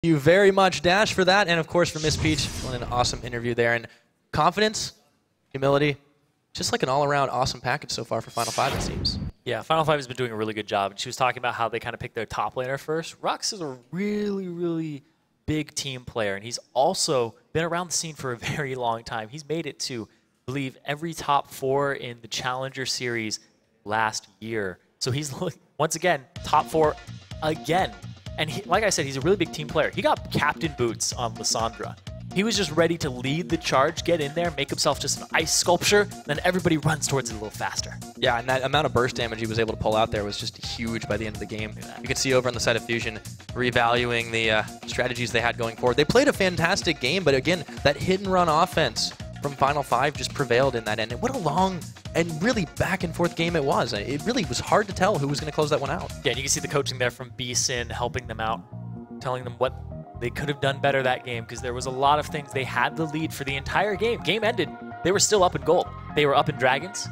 you very much, Dash, for that. And, of course, for Miss Peach. An awesome interview there. And confidence, humility, just like an all-around awesome package so far for Final 5, it seems. Yeah, Final 5 has been doing a really good job. She was talking about how they kind of picked their top laner first. Rux is a really, really big team player, and he's also been around the scene for a very long time. He's made it to, I believe, every top 4 in the Challenger Series last year. So he's, once again, top 4 again. And he, like I said, he's a really big team player. He got captain boots on Lissandra. He was just ready to lead the charge, get in there, make himself just an ice sculpture, then everybody runs towards it a little faster. Yeah, and that amount of burst damage he was able to pull out there was just huge by the end of the game. You can see over on the side of Fusion, revaluing the strategies they had going forward. They played a fantastic game, but again, that hit-and-run offense from Final 5 just prevailed in that end. And what a long and really back-and-forth game it was. It really was hard to tell who was going to close that one out. Yeah, and you can see the coaching there from B-Sin helping them out, telling them what they could have done better that game, because there was a lot of things. They had the lead for the entire game. Game ended. They were still up in gold. They were up in dragons.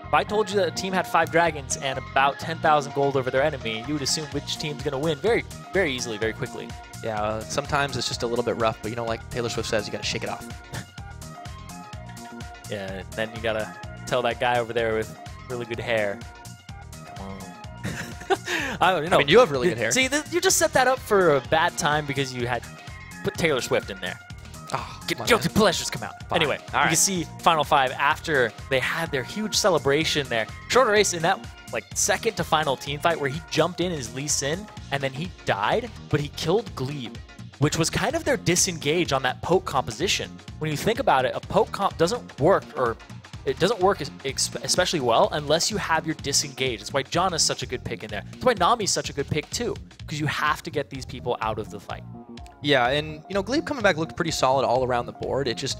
If I told you that a team had 5 dragons and about 10,000 gold over their enemy, you would assume which team's going to win very, very easily, very quickly. Yeah, sometimes it's just a little bit rough, but you know, like Taylor Swift says, you got to shake it off. Yeah, and then you got to tell that guy over there with really good hair. Come on. I mean, you have really good hair. See, you just set that up for a bad time because you had put Taylor Swift in there. Oh, Get guilty pleasures come out. Fine. Anyway, All right. you can see Final 5 after they had their huge celebration there. Shorter Ace in that like second to final team fight where he jumped in as Lee Sin and then he died, but he killed Glebe, which was kind of their disengage on that poke composition. When you think about it, a poke comp doesn't work, or it doesn't work especially well unless you have your disengage. That's why John is such a good pick in there. That's why Nami's such a good pick too, because you have to get these people out of the fight. Yeah, and you know, Glebe coming back looked pretty solid all around the board. It just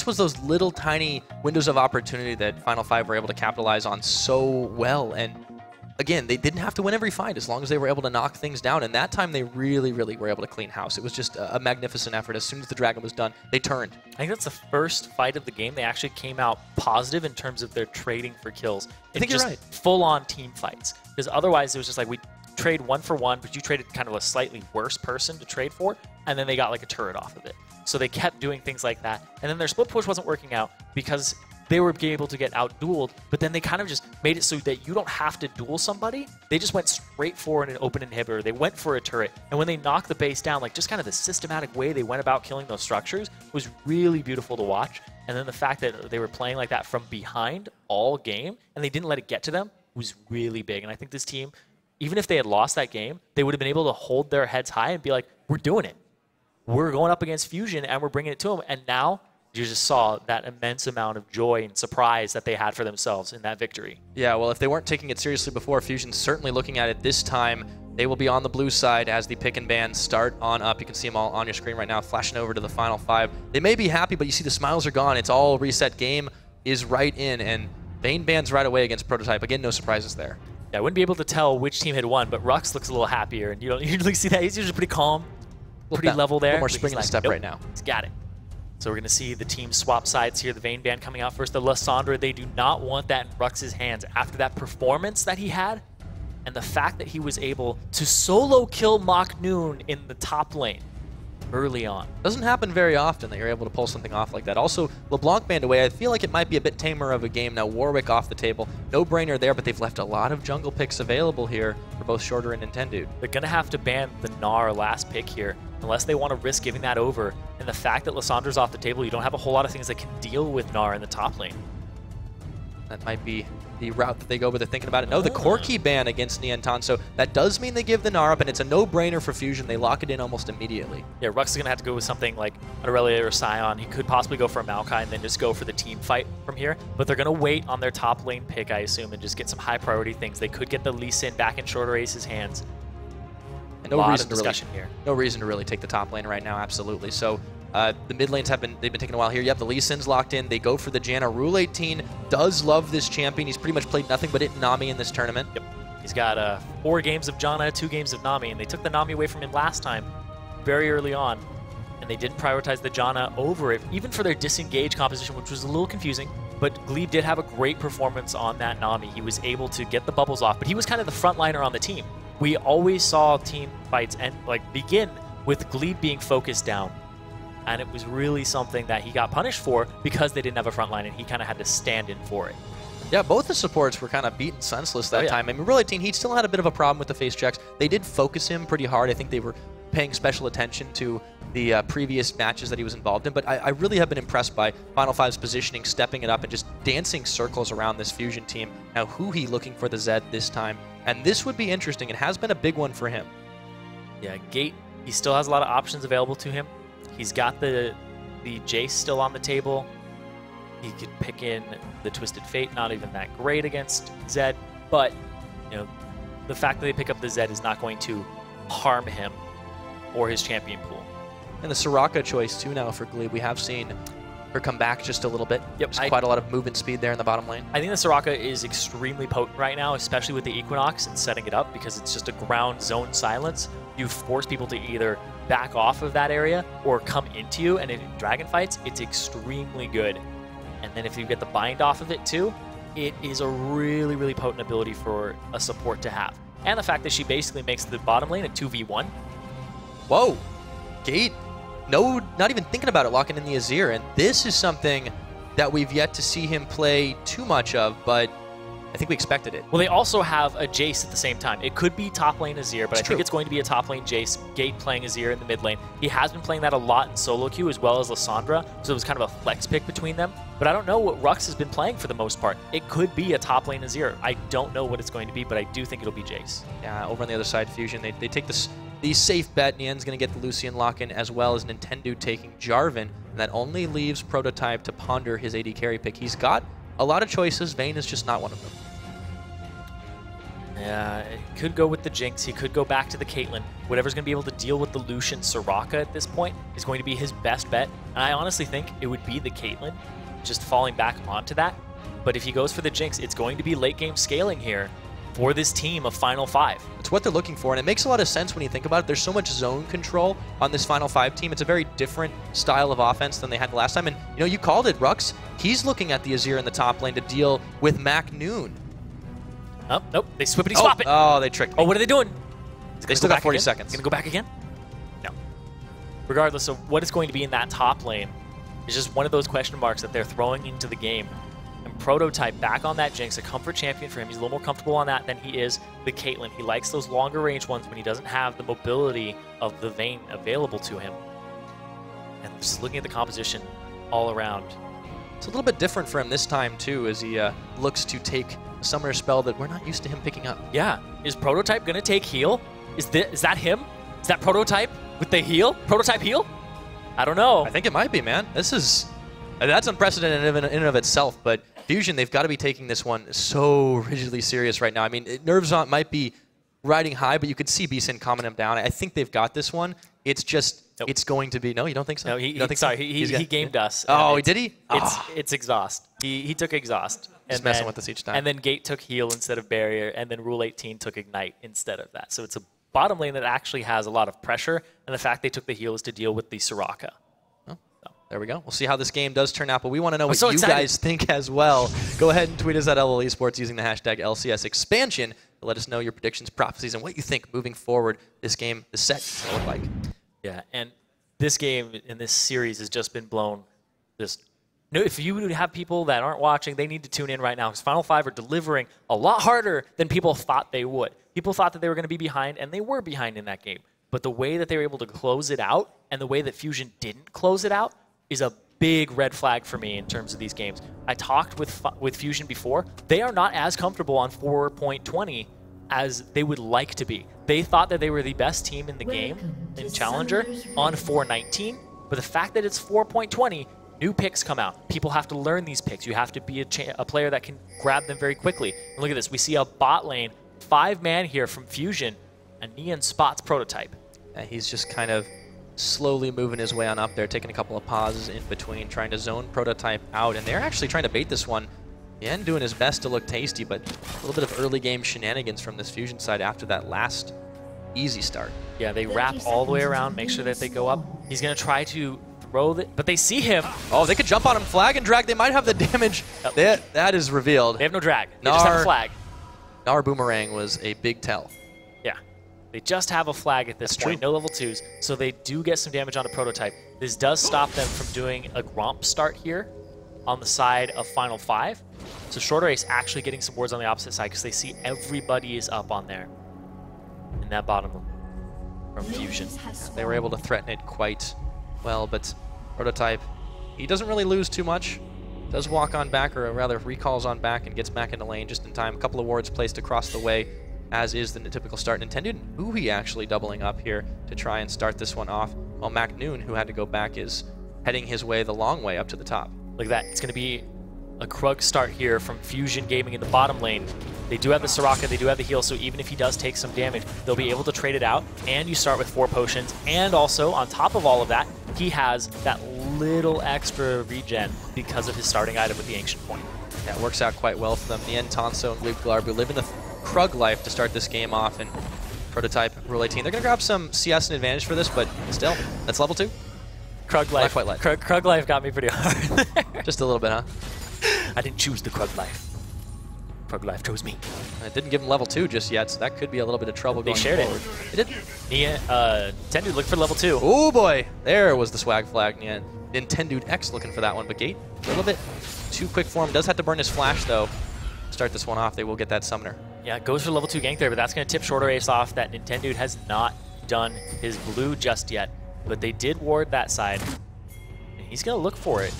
was those little tiny windows of opportunity that Final 5 were able to capitalize on so well. And again, they didn't have to win every fight as long as they were able to knock things down. And that time they really, really were able to clean house. It was just a magnificent effort. As soon as the dragon was done, they turned. I think that's the first fight of the game they actually came out positive in terms of their trading for kills. I think you're right. Full-on team fights. Because otherwise it was just like we trade 1 for 1, but you traded kind of a slightly worse person to trade for, and then they got like a turret off of it. So they kept doing things like that. And then their split push wasn't working out because they were able to get out-dueled, but then they kind of just made it so that you don't have to duel somebody. They just went straight for an open inhibitor. They went for a turret. And when they knocked the base down, like just kind of the systematic way they went about killing those structures was really beautiful to watch. And then the fact that they were playing like that from behind all game, and they didn't let it get to them, was really big. And I think this team, even if they had lost that game, they would have been able to hold their heads high and be like, we're doing it. We're going up against Fusion, and we're bringing it to them. And now you just saw that immense amount of joy and surprise that they had for themselves in that victory. Yeah, well, if they weren't taking it seriously before, Fusion's certainly looking at it this time. They will be on the blue side as the pick and ban start on up. You can see them all on your screen right now, flashing over to the Final 5. They may be happy, but you see the smiles are gone. It's all reset. Game is right in, and Vayne bans right away against Prototype. Again, no surprises there. Yeah, I wouldn't be able to tell which team had won, but Rux looks a little happier, and you don't usually see that. He's usually pretty calm, pretty level there. A little more spring in the step nope, right now. He's got it. So we're going to see the team swap sides here. The Vayne ban coming out first. The Lissandra, they do not want that in Rux's hands. After that performance that he had, and the fact that he was able to solo kill Mach Noon in the top lane early on. Doesn't happen very often that you're able to pull something off like that. Also, LeBlanc banned away. I feel like it might be a bit tamer of a game now. Warwick off the table. No brainer there, but they've left a lot of jungle picks available here for both Shorter and Nintendude. They're going to have to ban the Gnar last pick here unless they want to risk giving that over. And the fact that Lissandra's off the table, you don't have a whole lot of things that can deal with Gnar in the top lane. That might be the route that they go, but they're thinking about it. No, the Corki ban against Niantan, so that does mean they give the Gnar up, and it's a no-brainer for Fusion. They lock it in almost immediately. Yeah, Rux is going to have to go with something like an Aurelia or Scion. He could possibly go for a Maokai and then just go for the team fight from here, but they're going to wait on their top lane pick, I assume, and just get some high-priority things. They could get the Lee Sin back in Shorter Ace's hands. And no reason to really take the top lane right now, absolutely. So the mid lanes they've been taking a while here. Yep, the Lee Sin's locked in. They go for the Janna. Rule 18 does love this champion. He's pretty much played nothing but Nami in this tournament. Yep. He's got 4 games of Janna, 2 games of Nami, and they took the Nami away from him last time, very early on, and they didn't prioritize the Janna over it, even for their disengage composition, which was a little confusing. But Glebe did have a great performance on that Nami. He was able to get the bubbles off, but he was kind of the frontliner on the team. We always saw team fights begin with Glebe being focused down. And it was really something that he got punished for because they didn't have a front line, and he kind of had to stand in for it. Yeah, both the supports were kind of beaten senseless that time. I mean, Relay Team, he still had a bit of a problem with the face checks. They did focus him pretty hard. I think they were paying special attention to the previous matches that he was involved in, but I really have been impressed by Final Five's positioning, stepping it up, and just dancing circles around this Fusion team. Now, who he looking for the Zed this time? And this would be interesting. It has been a big one for him. Yeah, Gate, he still has a lot of options available to him. He's got the Jace still on the table. He could pick in the Twisted Fate, not even that great against Zed, but you know, the fact that they pick up the Zed is not going to harm him or his champion pool. And the Soraka choice too now for Glebe. We have seen her come back just a little bit. Yep, There's quite a lot of movement speed there in the bottom lane. I think the Soraka is extremely potent right now, especially with the Equinox and setting it up, because it's just a ground zone silence. You force people to either back off of that area or come into you, and in dragon fights, it's extremely good. And then if you get the bind off of it too, it is a really, really potent ability for a support to have. And the fact that she basically makes the bottom lane a 2v1. Whoa! Gate, no, not even thinking about it, locking in the Azir. And this is something that we've yet to see him play too much of, but I think we expected it. Well, they also have a Jace at the same time. It could be top lane Azir, but I think it's going to be a top lane Jace, Gate playing Azir in the mid lane. He has been playing that a lot in solo queue as well as Lissandra, so it was kind of a flex pick between them. But I don't know what Rux has been playing for the most part. It could be a top lane Azir. I don't know what it's going to be, but I do think it'll be Jace. Yeah, over on the other side, Fusion, they take the safe bet. Nien's going to get the Lucian lock-in, as well as Nintendo taking Jarvan, and that only leaves Prototype to ponder his AD carry pick. He's got a lot of choices. Vayne is just not one of them. Yeah, it could go with the Jinx. He could go back to the Caitlyn. Whatever's going to be able to deal with the Lucian Soraka at this point is going to be his best bet. And I honestly think it would be the Caitlyn, just falling back onto that. But if he goes for the Jinx, it's going to be late game scaling here for this team of Final Five. It's what they're looking for, and it makes a lot of sense when you think about it. There's so much zone control on this Final Five team. It's a very different style of offense than they had the last time. And you know, you called it, Rux. He's looking at the Azir in the top lane to deal with Mac Noon. Oh, nope. They swippity swap it. Oh, they tricked me. Oh, what are they doing? They still got 40 seconds. Gonna go back again? No. Regardless of what is going to be in that top lane, it's just one of those question marks that they're throwing into the game. And Prototype back on that Jinx, a comfort champion for him. He's a little more comfortable on that than he is the Caitlyn. He likes those longer range ones when he doesn't have the mobility of the Vayne available to him. And just looking at the composition all around. It's a little bit different for him this time, too, as he looks to take a summoner spell that we're not used to him picking up. Yeah. Is Prototype going to take heal? Is that him? Is that Prototype with the heal? Prototype heal? I don't know. I think it might be, man. That's unprecedented in and of itself, but Fusion, they've got to be taking this one so rigidly serious right now. I mean, nerves might be riding high, but you could see Bsin calming him down. I think they've got this one. It's just, it's going to be, no, you don't think so? No, he gamed us. Oh, did he? It's exhaust. He took exhaust. Just messing with us each time. And then Gate took heal instead of barrier, and then Rule 18 took ignite instead of that. So it's a bottom lane that actually has a lot of pressure, and the fact they took the heal is to deal with the Soraka. Oh, so there we go. We'll see how this game does turn out, but we want to know what you guys think as well. Go ahead and tweet us at LL Esports using the hashtag LCS Expansion to let us know your predictions, prophecies, and what you think moving forward this game, the set, is going to look like. Yeah, and this game in this series has just been blown. If you have people that aren't watching, they need to tune in right now, because Final Five are delivering a lot harder than people thought they would. People thought that they were going to be behind, and they were behind in that game. But the way that they were able to close it out, and the way that Fusion didn't close it out, is a big red flag for me in terms of these games. I talked with Fusion before. They are not as comfortable on 4.20 as they would like to be. They thought that they were the best team in the game, in Challenger, on 4.19. But the fact that it's 4.20, new picks come out. People have to learn these picks. You have to be a player that can grab them very quickly. And look at this. We see a bot lane, 5-man here from Fusion, and Nien spots Prototype. Yeah, he's just kind of slowly moving his way on up there, taking a couple of pauses in between, trying to zone Prototype out. And they're actually trying to bait this one. Nien doing his best to look tasty, but a little bit of early game shenanigans from this Fusion side after that last easy start. Yeah, they wrap all the way around, make sure that they go up. He's going to try to throw it, but they see him. Oh, they could jump on him, flag and drag. They might have the damage. That is revealed. They have no drag. They just have a flag. Gnar Boomerang was a big tell. Yeah. They just have a flag at this point, no level 2s, so they do get some damage on a Prototype. This does stop them from doing a Gromp start here on the side of Final 5. So Shorter Ace actually getting some wards on the opposite side because they see everybody is up on there in that bottom from Fusion. They were able to threaten it quite well, but Prototype, he doesn't really lose too much. Does walk on back, or rather recalls on back and gets back into lane just in time. A couple of wards placed across the way, as is the typical start. Nintendo Uhi actually doubling up here to try and start this one off, while MacNoon, who had to go back, is heading his way the long way up to the top. Look at that. It's going to be a Krug start here from Fusion Gaming in the bottom lane. They do have the Soraka, they do have the heal, so even if he does take some damage, they'll be able to trade it out, and you start with 4 potions, and also, on top of all of that, he has that little extra regen because of his starting item with the Ancient Point. Yeah, it works out quite well for them. Nien, Tanso, and Glebe Glarbu live in the Krug life to start this game off, and Prototype, Rule 18. They're going to grab some CS and advantage for this, but still, that's level 2. Krug life. Krug life got me pretty hard there. Just a little bit, huh? I didn't choose the Krug life. Krug life chose me. It didn't give him level 2 just yet, so that could be a little bit of trouble going forward. They shared it. They did. Nintendo, look for level 2. Oh boy, there was the swag flag. Nintendo X looking for that one, but Gate, a little bit too quick for him. Does have to burn his flash, though. Start this one off, they will get that summoner. Yeah, goes for level 2 gank there, but that's going to tip Shorter Ace off that Nintendo has not done his blue just yet. But they did ward that side, and he's going to look for it.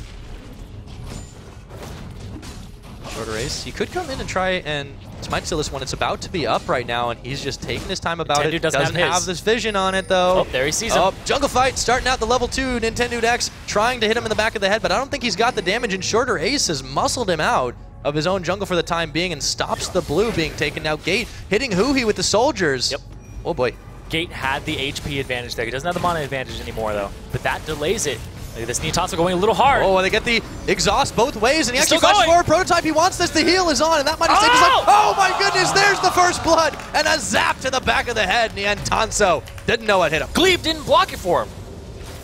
Shorter Ace, he could come in and try and smite steal this one. It's about to be up right now, and he's just taking his time about it. Doesn't have this vision on it, though. Oh, there he sees him. Oh, jungle fight, starting out the level 2, Nintendo X, trying to hit him in the back of the head, but I don't think he's got the damage, and Shorter Ace has muscled him out of his own jungle for the time being and stops the blue being taken. Now Gate hitting Huhi with the soldiers. Yep. Oh boy. Gate had the HP advantage there. He doesn't have the mana advantage anymore, though, but that delays it. Look at this Niantic going a little hard. Oh, they get the exhaust both ways, and he actually flashes forward. Prototype, he wants this. The heal is on, and that might have saved his life. Oh my goodness, there's the first blood, and a zap to the back of the head. Nien Tanso didn't know what hit him. Glebe didn't block it for him.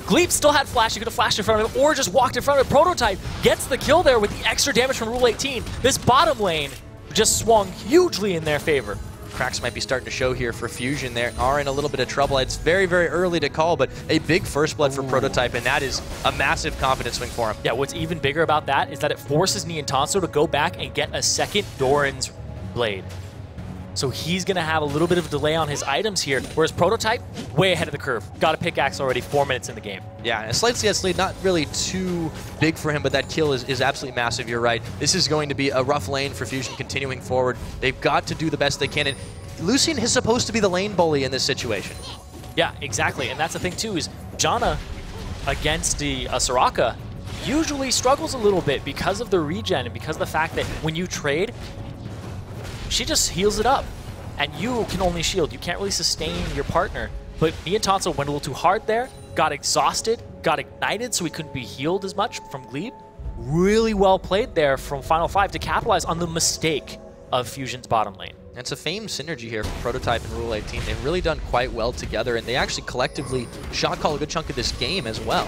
Glebe still had flash. He could have flashed in front of him or just walked in front of him. Prototype gets the kill there with the extra damage from Rule 18. This bottom lane just swung hugely in their favor. Cracks might be starting to show here for Fusion. They are in a little bit of trouble. It's very, very early to call, but a big first blood for Prototype, and that is a massive confidence swing for him. Yeah, what's even bigger about that is that it forces Niantic to go back and get a second Doran's Blade. So he's going to have a little bit of a delay on his items here, whereas Prototype, way ahead of the curve. Got a pickaxe already 4 minutes in the game. Yeah, and a slight CS lead, not really too big for him, but that kill is absolutely massive. You're right. This is going to be a rough lane for Fusion continuing forward. They've got to do the best they can, and Lucian is supposed to be the lane bully in this situation. Yeah, exactly, and that's the thing too, is Janna against the Soraka usually struggles a little bit because of the regen and because of the fact that when you trade, she just heals it up, and you can only shield. You can't really sustain your partner. But Niantic went a little too hard there, got exhausted, got ignited, so he couldn't be healed as much from Glebe. Really well played there from Final 5 to capitalize on the mistake of Fusion's bottom lane. It's a famed synergy here from Prototype and Rule 18. They've really done quite well together, and they actually collectively shot call a good chunk of this game as well.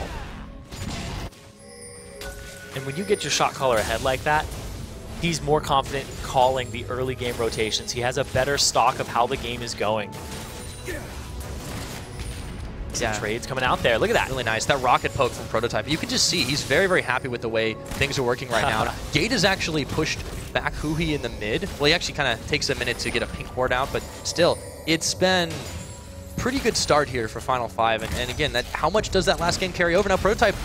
And when you get your shot caller ahead like that, he's more confident in calling the early game rotations. He has a better stock of how the game is going. Some trades coming out there. Look at that. Really nice. That rocket poke from Prototype. You can just see he's very, very happy with the way things are working right now. Gate has actually pushed back Huhi in the mid. Well, he actually kind of takes a minute to get a pink ward out, but still, it's been pretty good start here for Final 5. And again, how much does that last game carry over? Now, Prototype,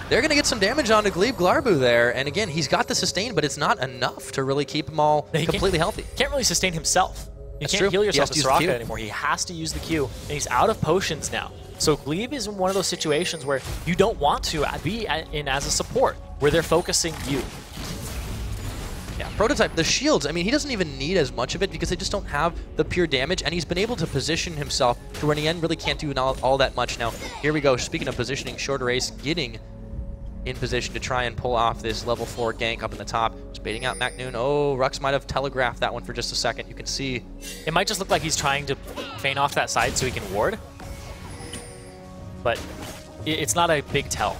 they're going to get some damage onto Glebe Glarbu there. And again, he's got the sustain, but it's not enough to really keep them all completely healthy. Can't really sustain himself. You can't heal yourself with Soraka anymore. He has to use the Q, and he's out of potions now. So Glebe is in one of those situations where you don't want to be in as a support, where they're focusing you. Yeah, Prototype, the shields, I mean, he doesn't even need as much of it because they just don't have the pure damage, and he's been able to position himself to where Nien really can't do all that much. Now, here we go. Speaking of positioning, Shorter Ace getting in position to try and pull off this level 4 gank up in the top. Just baiting out MacNoon. Oh, Rux might have telegraphed that one for just a second. You can see. It might just look like he's trying to feint off that side so he can ward. But it's not a big tell.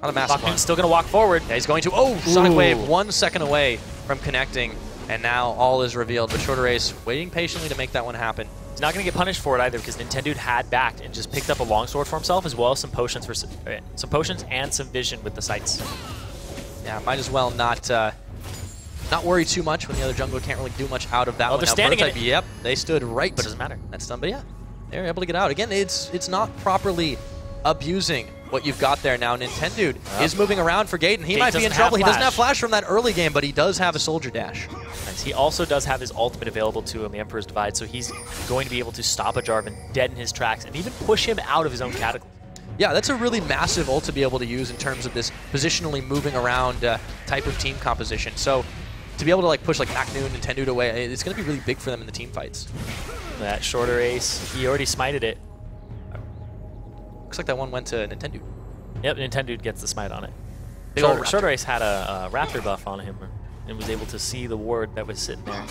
Not a massive one. Still going to walk forward. Yeah, he's going to. Oh, Sonic Wave 1 second away from connecting. And now all is revealed. But Shorter Ace waiting patiently to make that one happen. He's not going to get punished for it either because Nintendude had backed and just picked up a longsword for himself as well as some potions and some vision with the sights. Yeah, might as well not worry too much when the other jungler can't really do much out of that one. They're standing in it. Yep, they stood right. But it doesn't matter. That's done, but yeah, they're able to get out. Again, it's not properly abusing what you've got there now. Nintendude is moving around for Gate, and he might be in trouble. He doesn't have flash from that early game, but he does have a soldier dash. Nice. He also does have his ultimate available to him, the Emperor's Divide, so he's going to be able to stop a Jarvan dead in his tracks and even push him out of his own cataclysm. Yeah, that's a really massive ult to be able to use in terms of this positionally moving around type of team composition. So to be able to like push like Macnoon and Nintendude away, it's going to be really big for them in the team fights. That shorter ace, he already smited it. Looks like that one went to Nintendude. Yep, Nintendude gets the smite on it. Shorter Ace had a Raptor buff on him and was able to see the ward that was sitting there.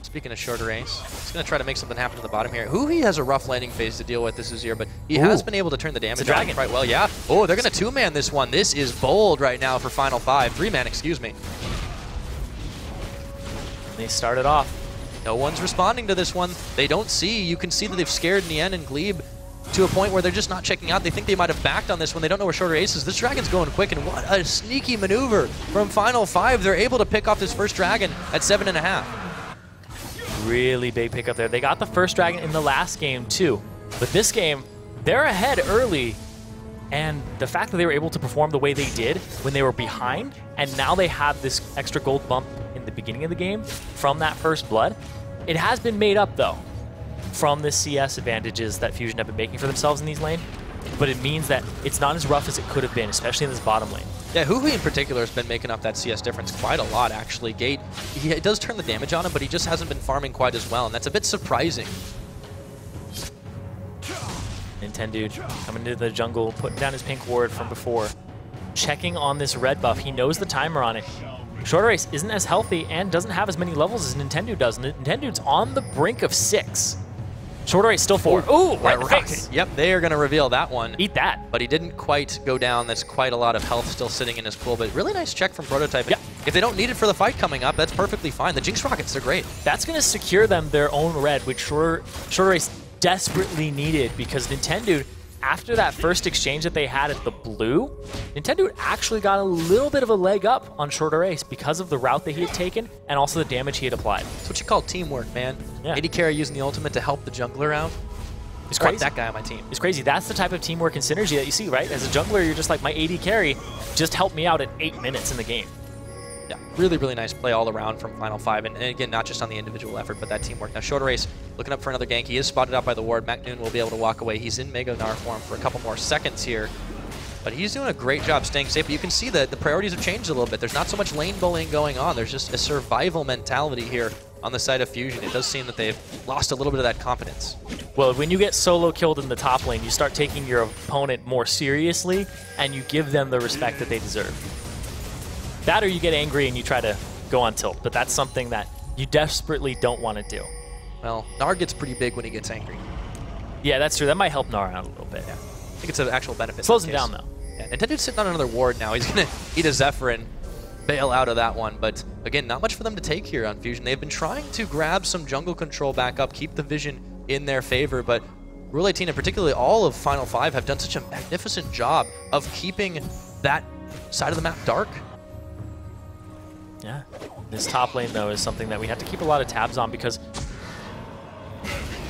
Speaking of Shorter Ace, he's going to try to make something happen to the bottom here. He has a rough landing phase to deal with this year, but he has been able to turn the damage on quite well. Yeah. Oh, they're going to two-man this one. This is bold right now for Final 5. Three-man, excuse me. They started off. No one's responding to this one. They don't see. You can see that they've scared Nien and Glebe to a point where they're just not checking out. They think they might have backed on this one. They don't know where Shorter Ace is. This dragon's going quick, and what a sneaky maneuver from Final 5. They're able to pick off this first dragon at 7.5. Really big pickup there. They got the first dragon in the last game too, but this game, they're ahead early, and the fact that they were able to perform the way they did when they were behind, and now they have this extra gold bump in the beginning of the game from that first blood, it has been made up though from the CS advantages that Fusion have been making for themselves in these lanes, but it means that it's not as rough as it could have been, especially in this bottom lane. Yeah, Huhui in particular has been making up that CS difference quite a lot, actually. Gate, he does turn the damage on him, but he just hasn't been farming quite as well, and that's a bit surprising. Nintendude coming into the jungle, putting down his pink ward from before, checking on this red buff. He knows the timer on it. Shorter Ace isn't as healthy and doesn't have as many levels as Nintendude does. Nintendude's on the brink of 6. Shorter Ace still 4. Ooh, right in the face. Yep, they are going to reveal that one. Eat that. But he didn't quite go down. That's quite a lot of health still sitting in his pool. But really nice check from Prototype. Yep. If they don't need it for the fight coming up, that's perfectly fine. The Jinx Rockets, they're great. That's going to secure them their own red, which Shorter Ace desperately needed, because Nintendude, after that first exchange that they had at the blue, Nintendude actually got a little bit of a leg up on Shorter Ace because of the route that he had taken and also the damage he had applied. That's what you call teamwork, man. Yeah. AD carry using the ultimate to help the jungler out. It's crazy. That guy on my team. It's crazy. That's the type of teamwork and synergy that you see, right? As a jungler, you're just like, my AD carry just helped me out at 8 minutes in the game. Yeah, really, really nice play all around from Final 5. And again, not just on the individual effort, but that teamwork. Now, Shorter Ace looking up for another gank. He is spotted out by the ward. Macnoon will be able to walk away. He's in Mega Gnar form for a couple more seconds here. But he's doing a great job staying safe. But you can see that the priorities have changed a little bit. There's not so much lane bullying going on. There's just a survival mentality here on the side of Fusion. It does seem that they've lost a little bit of that confidence. Well, when you get solo killed in the top lane, you start taking your opponent more seriously, and you give them the respect that they deserve. That, or you get angry and you try to go on tilt, but that's something that you desperately don't want to do. Well, Gnar gets pretty big when he gets angry. Yeah, that's true. That might help Gnar out a little bit. Yeah. I think it's an actual benefit. Slows him down, though. Yeah, Nintendo's sitting on another ward now. He's going to eat a Zephyr and bail out of that one. But again, not much for them to take here on Fusion. They've been trying to grab some jungle control back up, keep the vision in their favor, but Rule 18 and particularly all of Final 5 have done such a magnificent job of keeping that side of the map dark. Yeah, this top lane, though, is something that we have to keep a lot of tabs on, because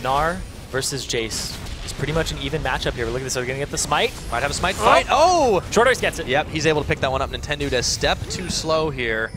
Gnar versus Jace is pretty much an even matchup here. Look at this, are we going to get the smite? Might have a smite fight. Oh! Shorter Ace gets it. Yep, he's able to pick that one up. Nintendude a step too slow here.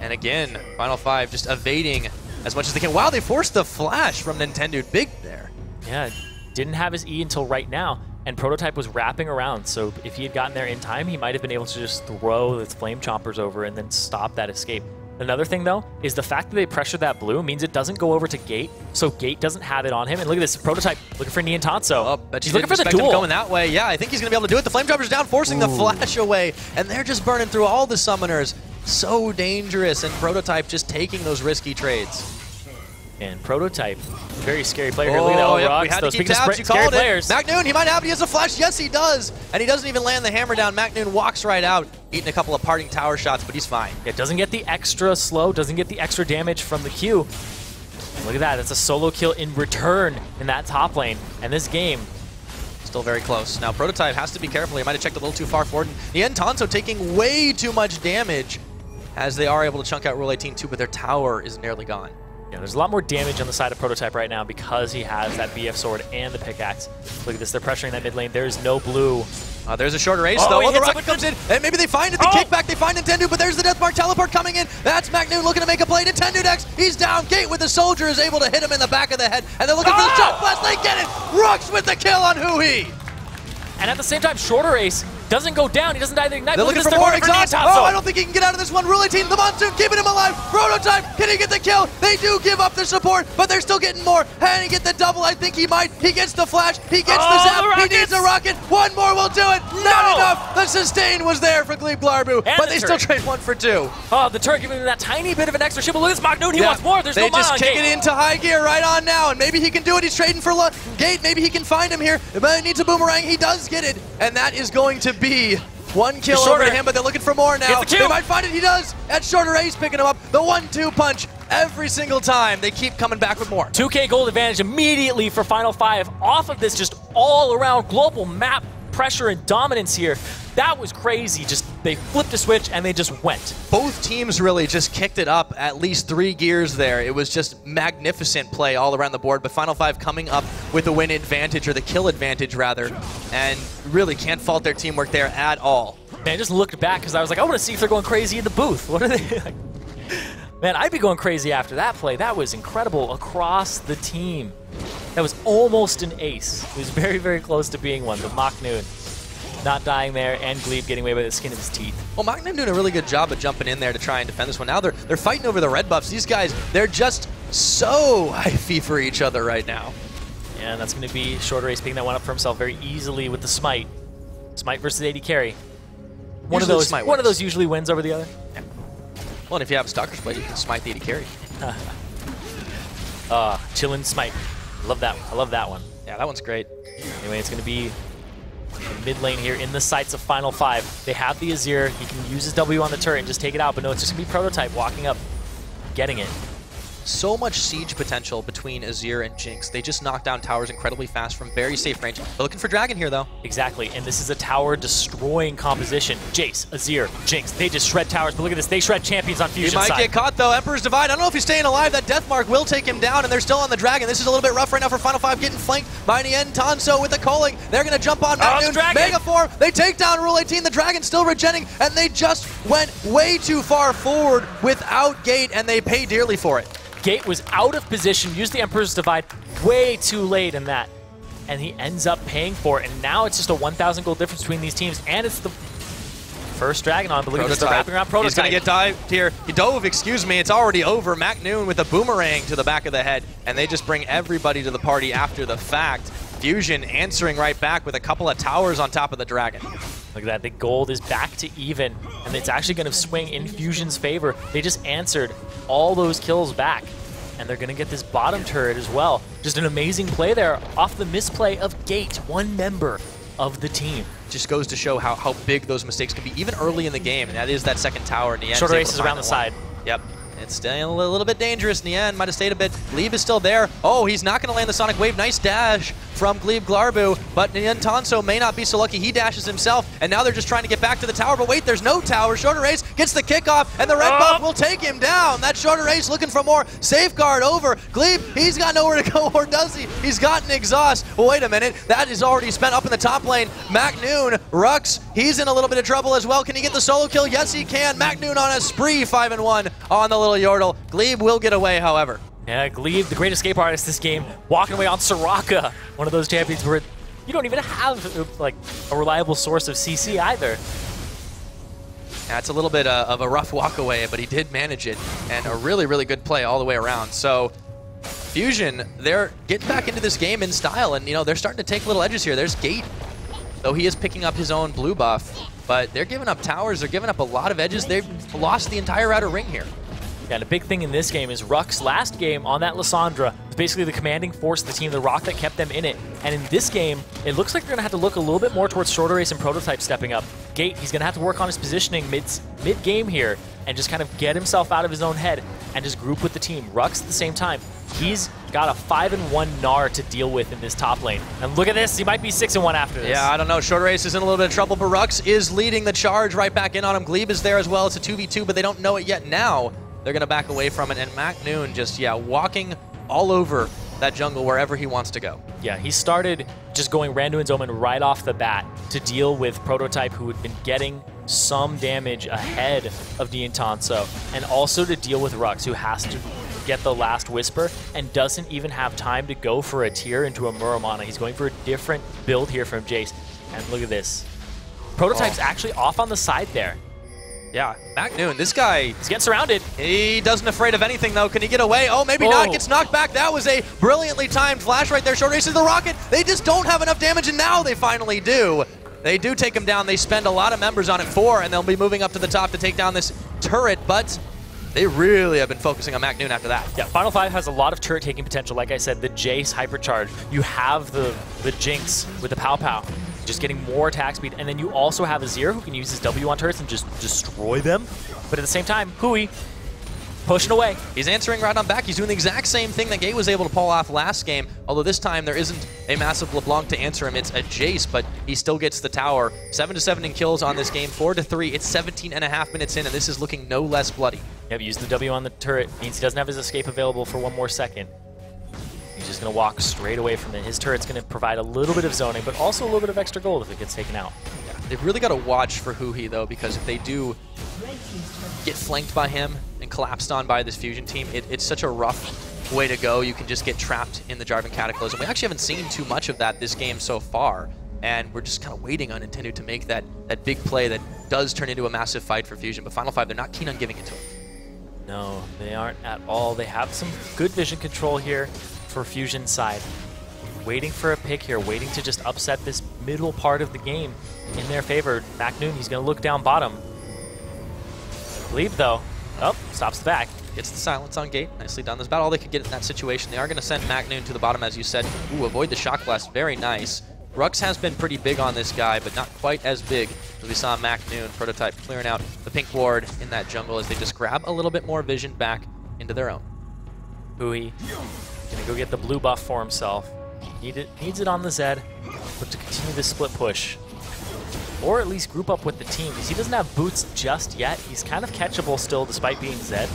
And again, Final 5 just evading as much as they can. Wow, they forced the flash from Nintendude. Big there. Yeah, didn't have his E until right now, and Prototype was wrapping around, so if he had gotten there in time, he might have been able to just throw his Flame Chompers over and then stop that escape. Another thing, though, is the fact that they pressured that blue means it doesn't go over to Gate, so Gate doesn't have it on him. And look at this, Prototype looking for Nien Tanso. Oh, but he's looking for the duel. Going that way. Yeah, I think he's going to be able to do it. The Flame Chopper's down, forcing the flash away, and they're just burning through all the summoners. So dangerous, and Prototype just taking those risky trades. And Prototype, very scary player here. Look at that, rocks. We had to keep tabs. You called it. Macnoon, he might have it. He has a flash. Yes, he does. And he doesn't even land the hammer down. Macnoon walks right out, eating a couple of parting tower shots, but he's fine. It doesn't get the extra slow, doesn't get the extra damage from the Q. Look at that. It's a solo kill in return in that top lane. And this game, still very close. Now, Prototype has to be careful. He might have checked a little too far forward. And Tanso taking way too much damage as they are able to chunk out Rule 18 too, but their tower is nearly gone. yeah, there's a lot more damage on the side of Prototype right now because he has that BF sword and the pickaxe. Look at this. They're pressuring that mid lane. There's no blue. There's a shorter ace, though. The rocket comes in, and maybe they find it. The kickback, they find Nintendo, but there's the Deathmark teleport coming in. That's Magnoon looking to make a play. Nintendo next. He's down. Gate with the soldier is able to hit him in the back of the head, and they're looking for the shot blast. They get it. Rux with the kill on Hui. And at the same time, shorter ace doesn't go down. He doesn't die the ignite. They're looking for more exhaust. Oh, I don't think he can get out of this one. Rule 18, the Monsoon keeping him alive. Prototype, can he get the kill? They do give up the support, but they're still getting more. Can he get the double? I think he might. He gets the flash. He gets the zap. He needs a rocket. One more will do it. Not enough. The sustain was there for Glebe Glarbu, but they still trade 1 for 2. Oh, the turret giving him that tiny bit of an extra shield. But look at this Magnoon. He wants more. There's no mana on Gate. They just kick it into high gear right on now, and maybe he can do it. He's trading for Gate. Maybe he can find him here, but he needs a boomerang. He does get it, and that is going to be 1 kill over to him, but they're looking for more now. They might find it. He does. That shorter ace picking him up. The 1-2 punch every single time. They keep coming back with more. 2K gold advantage immediately for Final 5 off of this just all-around global map pressure and dominance here. That was crazy. Just they flipped a switch and they just went. Both teams really just kicked it up at least 3 gears there. It was just magnificent play all around the board, but Final 5 coming up with the win advantage, or the kill advantage rather, and really can't fault their teamwork there at all. Man, I just looked back because I was like, I want to see if they're going crazy in the booth. What are they like? Man, I'd be going crazy after that play. That was incredible across the team. That was almost an ace. It was very, very close to being one, but Magnoon not dying there, and Glebe getting away by the skin of his teeth. Well, Magnoon doing a really good job of jumping in there to try and defend this one. Now they're fighting over the red buffs. These guys, they're just so hyphy for each other right now. Yeah, and that's going to be Shorter Ace picking that one up for himself very easily with the Smite. Smite versus AD carry. One of those usually wins over the other. Yeah. Well, and if you have a Stalker's Blade, you can smite the AD carry. Chillin' Smite. Love that. I love that one. Yeah, that one's great. Anyway, it's going to be mid lane here in the sights of Final 5. They have the Azir. He can use his W on the turret and just take it out, but no, it's just going to be Prototype walking up, getting it. So much siege potential between Azir and Jinx. They just knock down towers incredibly fast from very safe range. They're looking for Dragon here, though. Exactly, and this is a tower-destroying composition. Jace, Azir, Jinx, they just shred towers, but look at this. They shred champions on Fusion side. He might get caught, though. Emperor's Divide. I don't know if he's staying alive. That Deathmark will take him down, and they're still on the Dragon. This is a little bit rough right now for Final 5, getting flanked by Nien Tanso with the calling. They're going to jump on Magnoon. Mega Form. They take down Rule 18. The Dragon still regenning, and they just went way too far forward without Gate, and they pay dearly for it. Gate was out of position, used the Emperor's Divide way too late in that, and he ends up paying for it. And now it's just a 1,000 gold difference between these teams, and it's the first Dragon on. Believe it's the wrapping around Prototype. He's going to get dived here. He dove, excuse me. It's already over. Magnoon with a boomerang to the back of the head, and they just bring everybody to the party after the fact. Fusion answering right back with a couple of towers on top of the Dragon. Look at that. The gold is back to even, and it's actually going to swing in Fusion's favor. They just answered all those kills back, and they're going to get this bottom turret as well. Just an amazing play there off the misplay of Gate, one member of the team. Just goes to show how big those mistakes can be, even early in the game, and that is that second tower. In the end, Shorter Ace is around the side. Yep. It's still a little bit dangerous. Nien might have stayed a bit. Glebe is still there. Oh, he's not going to land the Sonic Wave. Nice dash from Glebe Glarbu, but Nien Tanso may not be so lucky. He dashes himself, and now they're just trying to get back to the tower. But wait, there's no tower. Shorter Ace gets the kickoff, and the red buff will take him down. That Shorter Ace looking for more. Safeguard over. Glebe, he's got nowhere to go, or does he? He's got an exhaust. Well, wait a minute. That is already spent up in the top lane. Magnoon, Rux, he's in a little bit of trouble as well. Can he get the solo kill? Yes, he can. Magnoon on a spree, 5-1 on the little Yordle. Glebe will get away, however. Yeah, Glebe, the great escape artist this game, walking away on Soraka, one of those champions where you don't even have like a reliable source of CC either. That's a little bit of a rough walk away, but he did manage it, and a really, really good play all the way around. So Fusion, they're getting back into this game in style, and they're starting to take little edges here. There's Gate, though he is picking up his own blue buff, but they're giving up towers, they're giving up a lot of edges. They've lost the entire outer ring here. Yeah, and a big thing in this game is Ruck's last game on that Lissandra was basically the commanding force of the team, the rock that kept them in it. And in this game, it looks like they're going to have to look a little bit more towards Shorter Race and Prototype stepping up. Gate, he's going to have to work on his positioning mid-game here and just kind of get himself out of his own head and just group with the team. Ruck's at the same time, he's got a 5-1 Gnar to deal with in this top lane. And look at this, he might be 6-1 after this. Yeah, I don't know. Shorter Race is in a little bit of trouble, but Rux is leading the charge right back in on him. Glebe is there as well. It's a 2v2, but they don't know it yet now. They're going to back away from it, and MacNoon just, walking all over that jungle wherever he wants to go. Yeah, he started just going Randuin's Omen right off the bat to deal with Prototype, who had been getting some damage ahead of Diantanso, and also to deal with Rux, who has to get the last Whisper and doesn't even have time to go for a tier into a Muramana. He's going for a different build here from Jace. And look at this. Prototype's actually off on the side there. Yeah, MacNoon, this guy... He's getting surrounded. He doesn't afraid of anything, though. Can he get away? Oh, maybe not. Gets knocked back. That was a brilliantly timed flash right there. Short Race is the rocket. They just don't have enough damage, and now they finally do. They do take him down. They spend a lot of members on it, 4, and they'll be moving up to the top to take down this turret, but they really have been focusing on MacNoon after that. Yeah, Final 5 has a lot of turret-taking potential. Like I said, the Jace Hypercharge. You have the Jinx with the Pow Pow, just getting more attack speed, and then you also have Azir who can use his W on turrets and just destroy them. But at the same time, Hui pushing away. He's answering right on back. He's doing the exact same thing that Gate was able to pull off last game, although this time there isn't a massive LeBlanc to answer him. It's a Jace, but he still gets the tower. 7-7 in kills on this game, 4-3. It's 17.5 minutes in, and this is looking no less bloody. Yep, use the W on the turret. Means he doesn't have his escape available for one more second. He's just going to walk straight away from it. His turret's going to provide a little bit of zoning, but also a little bit of extra gold if it gets taken out. Yeah. They've really got to watch for Hui, though, because if they do get flanked by him and collapsed on by this Fusion team, it's such a rough way to go. You can just get trapped in the Jarvan Cataclysm. We actually haven't seen too much of that this game so far, and we're just kind of waiting on Nintendo to make that big play that does turn into a massive fight for Fusion. But Final 5, they're not keen on giving it to him. No, they aren't at all. They have some good vision control here for Fusion's side. Waiting for a pick here, waiting to just upset this middle part of the game in their favor. MacNoon, he's going to look down bottom. Glebe, though, stops the back. Gets the silence on Gate. Nicely done. That's about all they could get in that situation. They are going to send MacNoon to the bottom, as you said. Ooh, avoid the Shock Blast. Very nice. Rux has been pretty big on this guy, but not quite as big as we saw MacNoon. Prototype clearing out the pink ward in that jungle as they just grab a little bit more vision back into their own. Hui gonna go get the blue buff for himself. Needs it on the Zed, but to continue this split push. Or at least group up with the team, because he doesn't have boots just yet. He's kind of catchable still despite being Zed.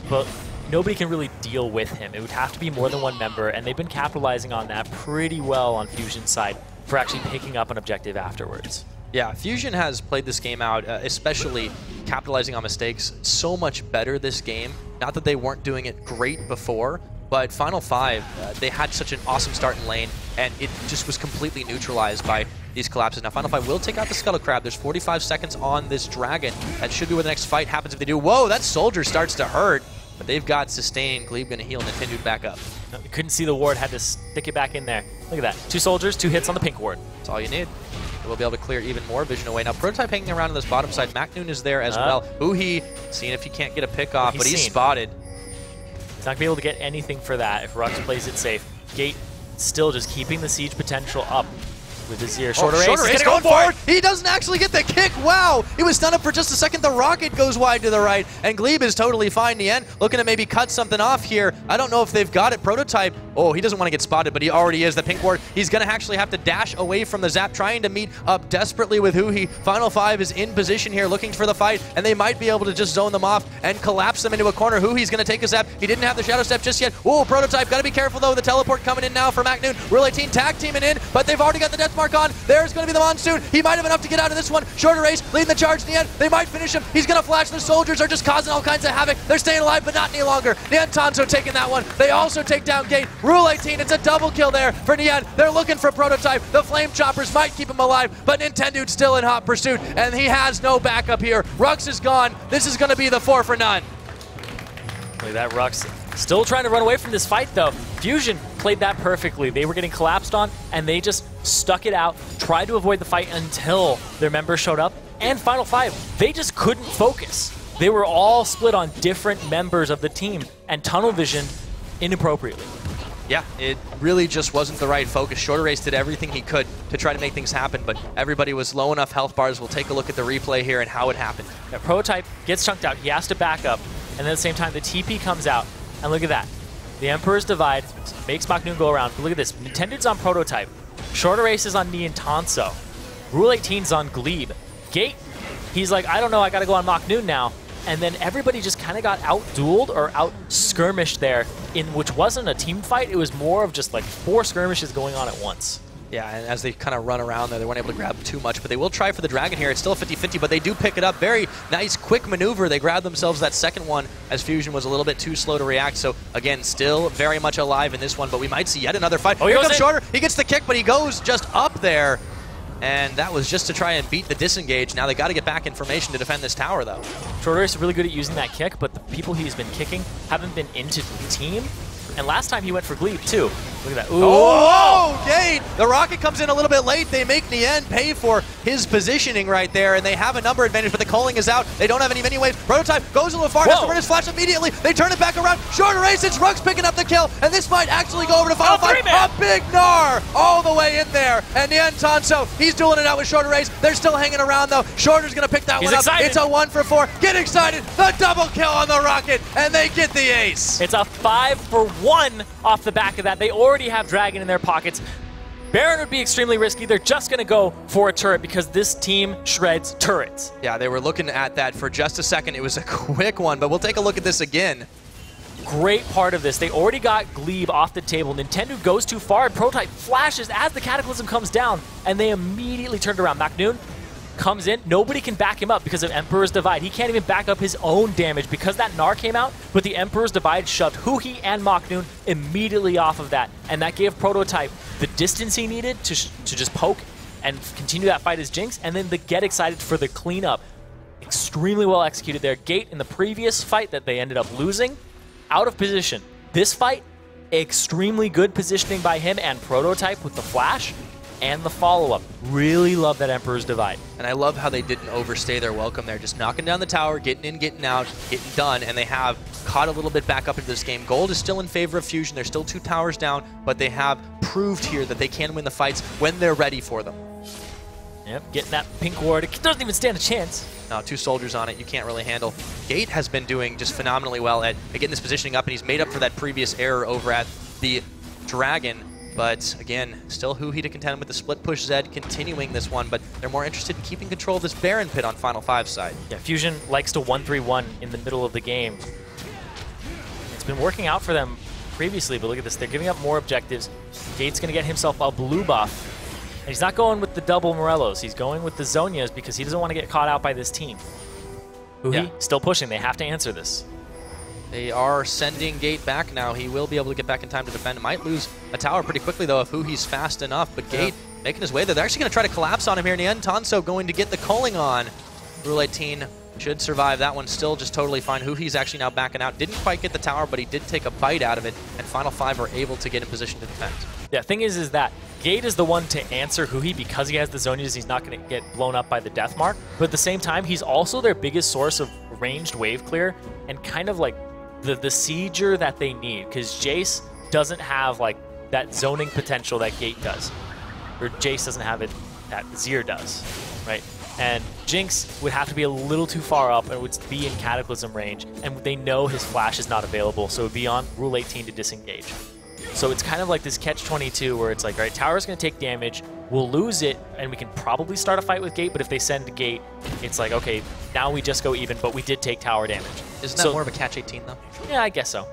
But nobody can really deal with him. It would have to be more than one member, and they've been capitalizing on that pretty well on Fusion's side for actually picking up an objective afterwards. Yeah, Fusion has played this game out, especially capitalizing on mistakes, so much better this game. Not that they weren't doing it great before, but Final 5, they had such an awesome start in lane, and it just was completely neutralized by these collapses. Now, Final 5 will take out the Scuttle Crab. There's 45 seconds on this Dragon. That should be where the next fight happens if they do. Whoa, that Soldier starts to hurt, but they've got sustain. Glebe going to heal, and Nintendo back up. No, you couldn't see the ward, had to stick it back in there. Look at that. 2 soldiers, 2 hits on the pink ward. That's all you need. We'll be able to clear even more vision away. Now, Prototype hanging around on this bottom side. MacNoon is there as well. Hui, seeing if he can't get a pick off, but he's spotted. He's not going to be able to get anything for that if Rux plays it safe. Gate still just keeping the siege potential up with Azir. Shorter Race going forward. He doesn't actually get the kick. Wow. He was stunned up for just a second. The rocket goes wide to the right, and Glebe is totally fine. Nien looking to maybe cut something off here. I don't know if they've got it. Prototype. Oh, he doesn't want to get spotted, but he already is. The pink ward. He's going to actually have to dash away from the zap, trying to meet up desperately with Hui. Final 5 is in position here, looking for the fight, and they might be able to just zone them off and collapse them into a corner. Hui's going to take a zap. He didn't have the Shadow Step just yet. Oh, Prototype. Got to be careful, though. The teleport coming in now for MacNoon. Relay team tag teaming in, but they've already got the death mark on. There's going to be the Monsoon. He might have enough to get out of this one. Shorter Race leading the charge in the end. They might finish him. He's going to flash. The soldiers are just causing all kinds of havoc. They're staying alive, but not any longer. Diantanso taking that one. They also take down Gate. Rule 18. It's a double kill there for Nien. They're looking for Prototype. The Flame Choppers might keep him alive, but Nintendo's still in hot pursuit, and he has no backup here. Rux is gone. This is going to be the 4 for none. Look at that, Rux. Still trying to run away from this fight, though. Fusion played that perfectly. They were getting collapsed on, and they just stuck it out, tried to avoid the fight until their members showed up. And Final 5, they just couldn't focus. They were all split on different members of the team and tunnel vision inappropriately. Yeah, it really just wasn't the right focus. Shorter Race did everything he could to try to make things happen, but everybody was low enough health bars. We'll take a look at the replay here and how it happened. Yeah, Prototype gets chunked out. He has to back up, and then at the same time, the TP comes out. And look at that. The Emperor's Divide makes Maknoon go around. But look at this. Nintendo's on Prototype. Shorter Race is on Ni and Tanso. Rule 18's on Glebe. Gate, he's like, I don't know, I got to go on Maknoon now. And then everybody just kind of got out-dueled or out-skirmished there, in which wasn't a team fight. It was more of just like 4 skirmishes going on at once. Yeah, and as they kind of run around there, they weren't able to grab too much, but they will try for the Dragon here. It's still 50-50, but they do pick it up. Very nice, quick maneuver. They grab themselves that second one as Fusion was a little bit too slow to react. So, again, still very much alive in this one, but we might see yet another fight. Oh, here comes Shorter. He gets the kick, but he goes just up there. And that was just to try and beat the disengage. Now they got to get back information to defend this tower, though. Shorter is really good at using that kick, but the people he's been kicking haven't been into the team. And last time he went for Glebe, too. Look at that. Ooh. Oh, Gate! The rocket comes in a little bit late. They make Nien pay for his positioning right there, and they have a number advantage, but the culling is out. They don't have any mini waves. Prototype goes a little far, has to burn his flash immediately. They turn it back around. Shorter Race, it's Ruggs picking up the kill, and this might actually go over to Final Five. A big Gnar all the way in there. And Nien Tanso, he's dueling it out with Shorter Race. They're still hanging around, though. Shorter's going to pick that one up. It's a 1-for-4. Get excited. The double kill on the rocket, and they get the ace. It's a 5-for-1 off the back of that. They already have Dragon in their pockets. Baron would be extremely risky. They're just going to go for a turret because this team shreds turrets. Yeah, they were looking at that for just a second. It was a quick one, but we'll take a look at this again. Great part of this. They already got Glebe off the table. Nintendo goes too far, and Prototype flashes as the Cataclysm comes down, and they immediately turned around. Maknoon comes in. Nobody can back him up because of Emperor's Divide. He can't even back up his own damage because that Gnar came out, but the Emperor's Divide shoved Huhi and Maknoon immediately off of that, and that gave Prototype the distance he needed to just poke and continue that fight as Jinx, and then the get excited for the cleanup. Extremely well executed there. Gate in the previous fight that they ended up losing, out of position. This fight, extremely good positioning by him and Prototype with the flash and the follow-up. Really love that Emperor's Divide. And I love how they didn't overstay their welcome there. Just knocking down the tower, getting in, getting out, getting done, and they have caught a little bit back up into this game. Gold is still in favor of Fusion. They're still 2 towers down, but they have proved here that they can win the fights when they're ready for them. Yep, getting that pink ward. It doesn't even stand a chance. No, 2 soldiers on it, you can't really handle. Gate has been doing just phenomenally well at getting this positioning up, and he's made up for that previous error over at the Dragon. But again, still Huhi to contend with the split push Zed continuing this one, but they're more interested in keeping control of this Baron pit on Final Five's side. Yeah, Fusion likes to 1-3-1 in the middle of the game. It's been working out for them previously, but look at this. They're giving up more objectives. Gate's going to get himself a blue buff. And he's not going with the double Morellos. He's going with the Zonias because he doesn't want to get caught out by this team. Huhi, still pushing. They have to answer this. They are sending Gate back now. He will be able to get back in time to defend. Might lose a tower pretty quickly, though, if Huhi's fast enough. But Gate making his way there. They're actually going to try to collapse on him here in the end. Tanso going to get the culling on. Rule 18 should survive that one. Still just totally fine. Huhi's actually now backing out. Didn't quite get the tower, but he did take a bite out of it. And Final Five are able to get in position to defend. Yeah, thing is that Gate is the one to answer Huhi because he has the Zonias. He's not going to get blown up by the death mark. But at the same time, he's also their biggest source of ranged wave clear and kind of like the sieger that they need, because Jace doesn't have like that zoning potential that Gate does, or Jace doesn't have it that Zir does, right? And Jinx would have to be a little too far up and would be in Cataclysm range, and they know his flash is not available, so it would be on Rule 18 to disengage. So it's kind of like this catch-22 where it's like, all right, tower's going to take damage, we'll lose it, and we can probably start a fight with Gate, but if they send Gate, it's like, okay, now we just go even, but we did take tower damage. Isn't that more of a catch-18, though? Yeah, I guess so.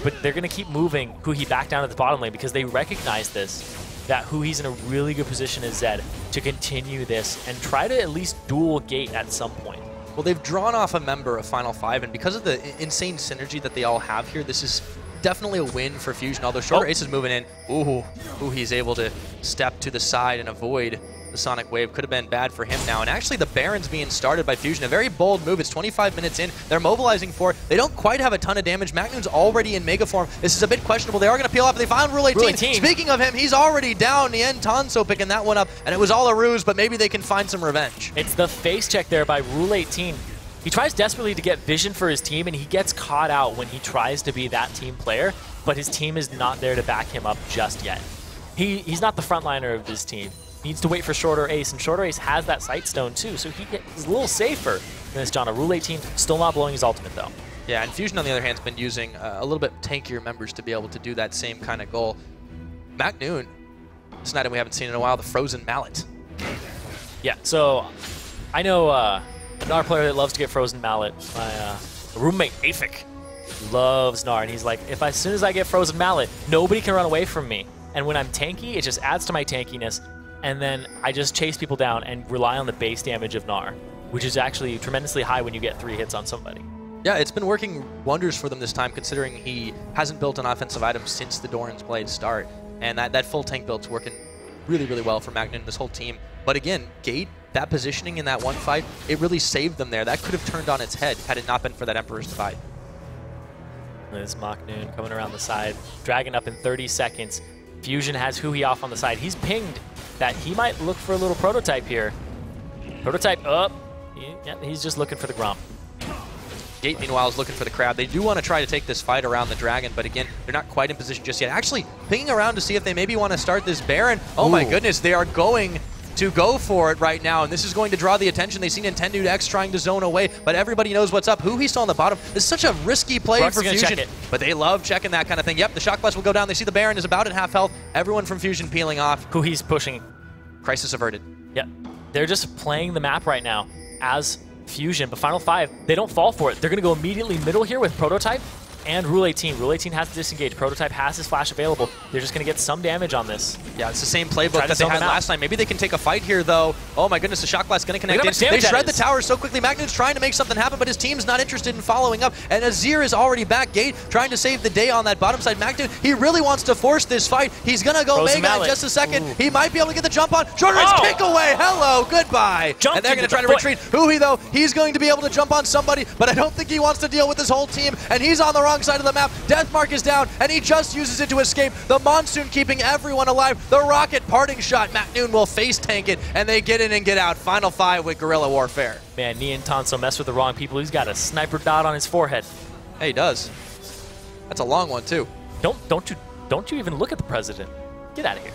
But they're going to keep moving Huhi back down to the bottom lane because they recognize this, that Huhi's in a really good position as Zed to continue this and try to at least duel Gate at some point. Well, they've drawn off a member of Final Five, and because of the insane synergy that they all have here, this is definitely a win for Fusion, although Shorter Ace is moving in. Ooh, he's able to step to the side and avoid the Sonic Wave. Could have been bad for him now. And actually, the Baron's being started by Fusion. A very bold move. It's 25 minutes in. They're mobilizing for it. They don't quite have a ton of damage. Maknoon's already in Mega Form. This is a bit questionable. They are going to peel off. They found Rule 18. Speaking of him, he's already down. The end, Tanso picking that one up. And it was all a ruse, but maybe they can find some revenge. It's the face check there by Rule 18. He tries desperately to get vision for his team, and he gets caught out when he tries to be that team player, but his team is not there to back him up just yet. He's not the frontliner of this team. He needs to wait for Shorter Ace, and Shorter Ace has that Sightstone too, so he's a little safer than this John. Rule 18, still not blowing his ultimate though. Yeah, and Fusion on the other hand has been using a little bit tankier members to be able to do that same kind of goal. McNoon, it's an item we haven't seen in a while, the Frozen Mallet. Yeah, so I know another player that loves to get Frozen Mallet. My roommate, Afik, loves Gnar, and he's like, as soon as I get Frozen Mallet, nobody can run away from me. And when I'm tanky, it just adds to my tankiness, and then I just chase people down and rely on the base damage of Gnar, which is actually tremendously high when you get 3 hits on somebody. Yeah, it's been working wonders for them this time, considering he hasn't built an offensive item since the Doran's Blade start. And that full tank build's working really, really well for McNoon and this whole team. But again, Gate, that positioning in that one fight, it really saved them there. That could have turned on its head had it not been for that Emperor's Divide. There's McNoon coming around the side, dragging up in 30 seconds. Fusion has Hui off on the side. He's pinged that he might look for a little prototype here. Prototype up. Yeah, he's just looking for the Gromp. Gate, meanwhile, is looking for the crab. They do want to try to take this fight around the Dragon, but again, they're not quite in position just yet. Actually, pinging around to see if they maybe want to start this Baron. Oh my goodness, they are going to go for it right now, and this is going to draw the attention. They see Nintendo X trying to zone away, but everybody knows what's up. Hui's still on the bottom. This is such a risky play for Fusion, but they love checking that kind of thing. Yep, the Shock Blast will go down. They see the Baron is about at half health. Everyone from Fusion peeling off. Hui's pushing. Crisis averted. Yep, they're just playing the map right now as Fusion, but Final 5, they don't fall for it. They're going to go immediately middle here with Prototype and Rule 18. Rule 18 has to disengage. Prototype has his flash available. They're just going to get some damage on this. Yeah, it's the same playbook that they had last time. Maybe they can take a fight here, though. Oh my goodness, the Shock Blast going to connect in. They shred the tower so quickly. McNoon's trying to make something happen, but his team's not interested in following up. And Azir is already back. Gate trying to save the day on that bottom side. McNoon, he really wants to force this fight. He's going to go Mega in just a second. He might be able to get the jump on. Shorter Ace kick away. Hello, goodbye. And they're going to try to retreat. Hui, though, he's going to be able to jump on somebody, but I don't think he wants to deal with this whole team. And he's on the wrong side of the map. Deathmark is down, and he just uses it to escape. The Monsoon keeping everyone alive. The Rocket parting shot. McNoon will face tank it, and they get in and get out. Final 5 with Guerrilla Warfare. Man, Nian Tanso messed with the wrong people. He's got a sniper dot on his forehead. Hey, he does. That's a long one, too. Don't you even look at the president. Get out of here.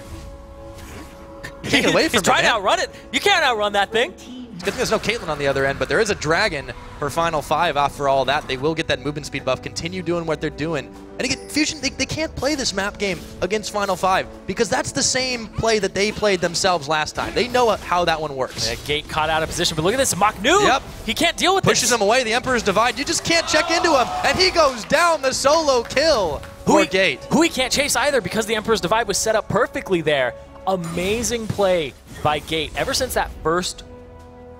Can't get away from He's trying to outrun it. You can't outrun that thing. It's good thing there's no Caitlyn on the other end, but there is a Dragon for Final 5 after all that. They will get that movement speed buff, continue doing what they're doing. And again, Fusion, they can't play this map game against Final 5 because that's the same play that they played themselves last time. They know how that one works. Yeah, Gate caught out of position, but look at this, McNoon! Yep. He can't deal with this. Pushes him away, the Emperor's Divide. You just can't check into him, and he goes down the solo kill for Gate. Hui can't chase either because the Emperor's Divide was set up perfectly there. Amazing play by Gate. Ever since that first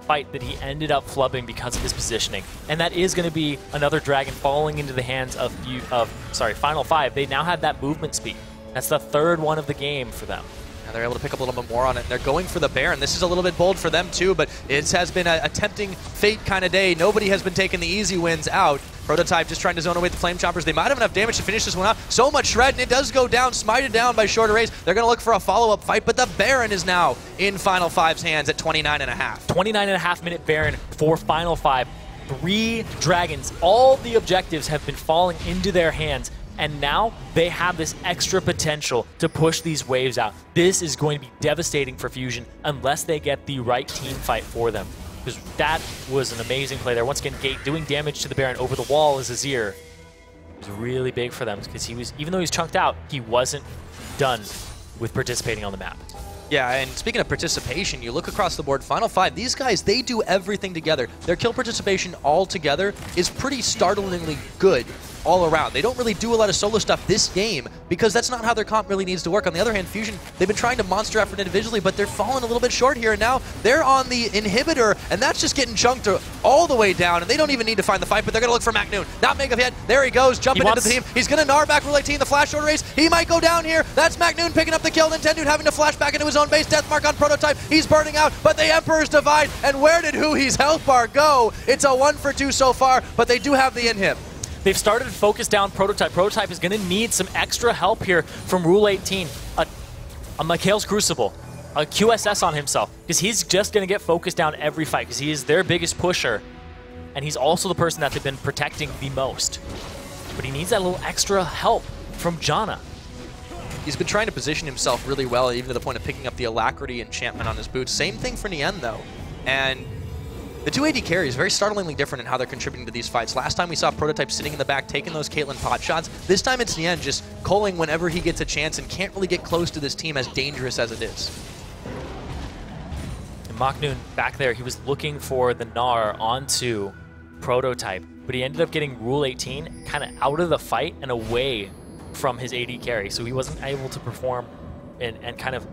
fight that he ended up flubbing because of his positioning. And that is going to be another Dragon falling into the hands of Final 5. They now have that movement speed. That's the third one of the game for them. And they're able to pick up a little bit more on it. They're going for the Baron. This is a little bit bold for them too, but it has been a tempting fate kind of day. Nobody has been taking the easy wins out. Prototype just trying to zone away the Flame Choppers. They might have enough damage to finish this one out. So much shred, and it does go down, smited down by Shorter Ace. They're going to look for a follow-up fight, but the Baron is now in Final 5's hands at 29.5. 29.5 minute Baron for Final 5. 3 Dragons. All the objectives have been falling into their hands, and now they have this extra potential to push these waves out. This is going to be devastating for Fusion unless they get the right team fight for them. Because that was an amazing play there. Once again, Gate doing damage to the Baron over the wall as Azir. It was really big for them because even though he's chunked out, he wasn't done with participating on the map. Yeah, and speaking of participation, you look across the board, Final 5, these guys, they do everything together. Their kill participation all together is pretty startlingly good all around. They don't really do a lot of solo stuff this game because that's not how their comp really needs to work. On the other hand, Fusion, they've been trying to monster effort individually, but they're falling a little bit short here, and now they're on the inhibitor, and that's just getting chunked all the way down, and they don't even need to find the fight, but they're going to look for McNoon. Not Mega yet. There he goes, jumping into the team. He's going to Gnar back Rule 18, the flash Shorter Ace. He might go down here. That's McNoon picking up the kill. Nintendo having to flash back into his own base. Deathmark on Prototype. He's burning out, but the Emperor's Divide, and where did Hui's health bar go? It's a 1 for 2 so far, but they do have the inhib. They've started to focus down Prototype. Prototype is going to need some extra help here from Rule 18. A Mikhail's Crucible, a QSS on himself, because he's just going to get focused down every fight, because he is their biggest pusher. and he's also the person that they've been protecting the most. But he needs that little extra help from Janna. He's been trying to position himself really well, even to the point of picking up the Alacrity enchantment on his boots. Same thing for Nien, though. And the two AD carries, very startlingly different in how they're contributing to these fights. Last time we saw Prototype sitting in the back, taking those Caitlyn pot shots. This time it's Nien just culling whenever he gets a chance and can't really get close to this team as dangerous as it is. And Maknoon back there, he was looking for the Gnar onto Prototype, but he ended up getting Rule 18 kind of out of the fight and away from his AD carry, so he wasn't able to perform and kind of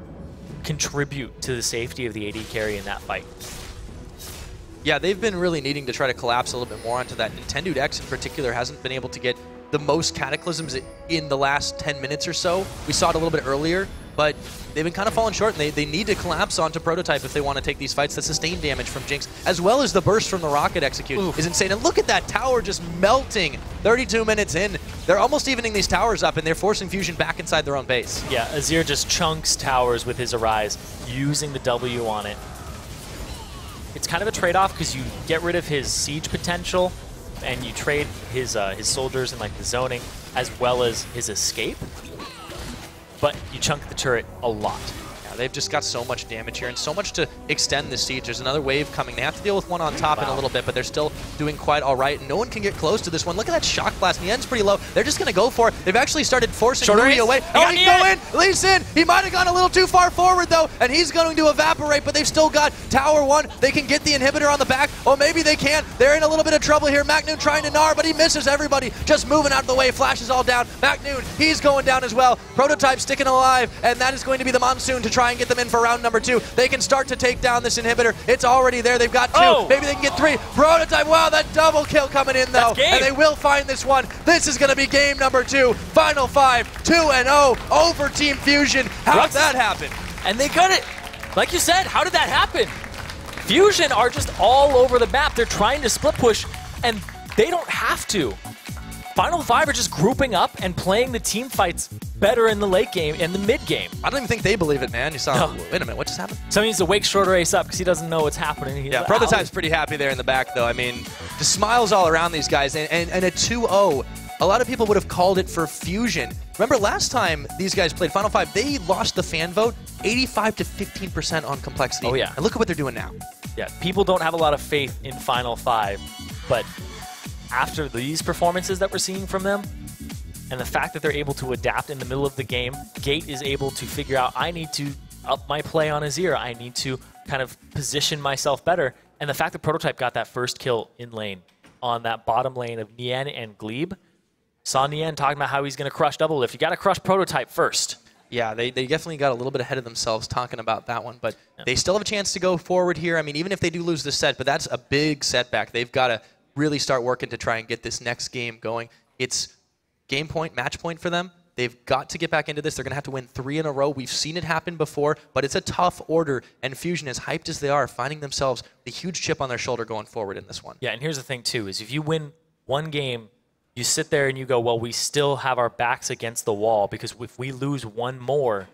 contribute to the safety of the AD carry in that fight. Yeah, they've been really needing to try to collapse a little bit more onto that. Nintendo X in particular hasn't been able to get the most Cataclysms in the last 10 minutes or so. We saw it a little bit earlier, but they've been kind of falling short, and they need to collapse onto Prototype if they want to take these fights. The sustained damage from Jinx, as well as the burst from the Rocket Execute, is insane. And look at that tower just melting 32 minutes in. They're almost evening these towers up, and they're forcing Fusion back inside their own base. Yeah, Azir just chunks towers with his Arise, using the W on it. It's kind of a trade-off because you get rid of his siege potential and you trade his soldiers and like the zoning as well as his escape, but you chunk the turret a lot. Yeah, they've just got so much damage here and so much to extend the siege. There's another wave coming. They have to deal with one on top in a little bit, but they're still doing quite all right. And no one can get close to this one. Look at that shock blast. Nien's pretty low. They're just going to go for it. They've actually started forcing Louis away. Oh, he can go in. Lee Sin. He might have gone a little too far forward, though, and he's going to evaporate, but they've still got Tower 1. They can get the inhibitor on the back. Oh, maybe they can't. They're in a little bit of trouble here. Maknoon trying to Gnar, but he misses everybody. Just moving out of the way. Flashes all down. Maknoon, he's going down as well. Prototype sticking alive, and that is going to be the Monsoon to try and get them in for round number 2. They can start to take down this inhibitor. It's already there. They've got 2. Oh. Maybe they can get 3. Prototype, wow, that double kill coming in, though. And they will find this one. This is going to be game number 2. Final 5, 2-0 over Team Fusion. How did that happen? And they got it. Like you said, how did that happen? Fusion are just all over the map. They're trying to split push, and they don't have to. Final 5 are just grouping up and playing the team fights better in the late game and the mid game. I don't even think they believe it, man. You saw, wait a minute, what just happened? So he needs to wake Shorter Ace up because he doesn't know what's happening. Yeah, Prototype's pretty happy there in the back, though. I mean, the smiles all around these guys, and a 2-0. A lot of people would have called it for Fusion. Remember, last time these guys played Final 5, they lost the fan vote 85 to 15% on complexity. Oh, yeah. And look at what they're doing now. Yeah, people don't have a lot of faith in Final 5, but after these performances that we're seeing from them, and the fact that they're able to adapt in the middle of the game, Gate is able to figure out, I need to up my play on Azir. I need to kind of position myself better. And the fact that Prototype got that first kill in lane on that bottom lane of Nien and Glebe, saw Nien talking about how he's going to crush double lift. You got to crush Prototype first. Yeah, they definitely got a little bit ahead of themselves talking about that one, but they still have a chance to go forward here. I mean, even if they do lose this set, but that's a big setback. They've got to really start working to try and get this next game going. It's game point, match point for them. They've got to get back into this. They're going to have to win 3 in a row. We've seen it happen before, but it's a tough order, and Fusion, as hyped as they are, finding themselves the huge chip on their shoulder going forward in this one. Yeah, and here's the thing, too, is if you win one game, you sit there and you go, well, we still have our backs against the wall because if we lose one more,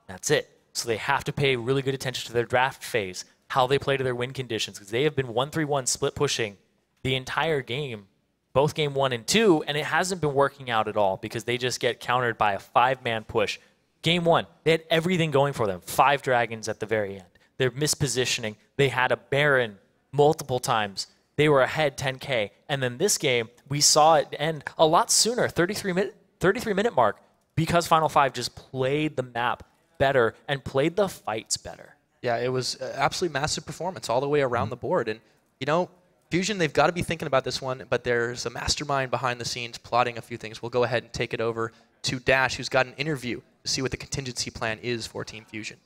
that's it. So they have to pay really good attention to their draft phase, how they play to their win conditions, because they have been 1-3-1 split pushing the entire game, both game 1 and 2, and it hasn't been working out at all because they just get countered by a 5-man push. Game 1, they had everything going for them. 5 dragons at the very end. They're mispositioning. They had a Baron multiple times. They were ahead 10K. And then this game, we saw it end a lot sooner, 33-minute mark, because Final 5 just played the map better and played the fights better. Yeah, it was absolutely massive performance all the way around the board. And, you know, Fusion, they've got to be thinking about this one, but there's a mastermind behind the scenes plotting a few things. We'll go ahead and take it over to Dash, who's got an interview to see what the contingency plan is for Team Fusion.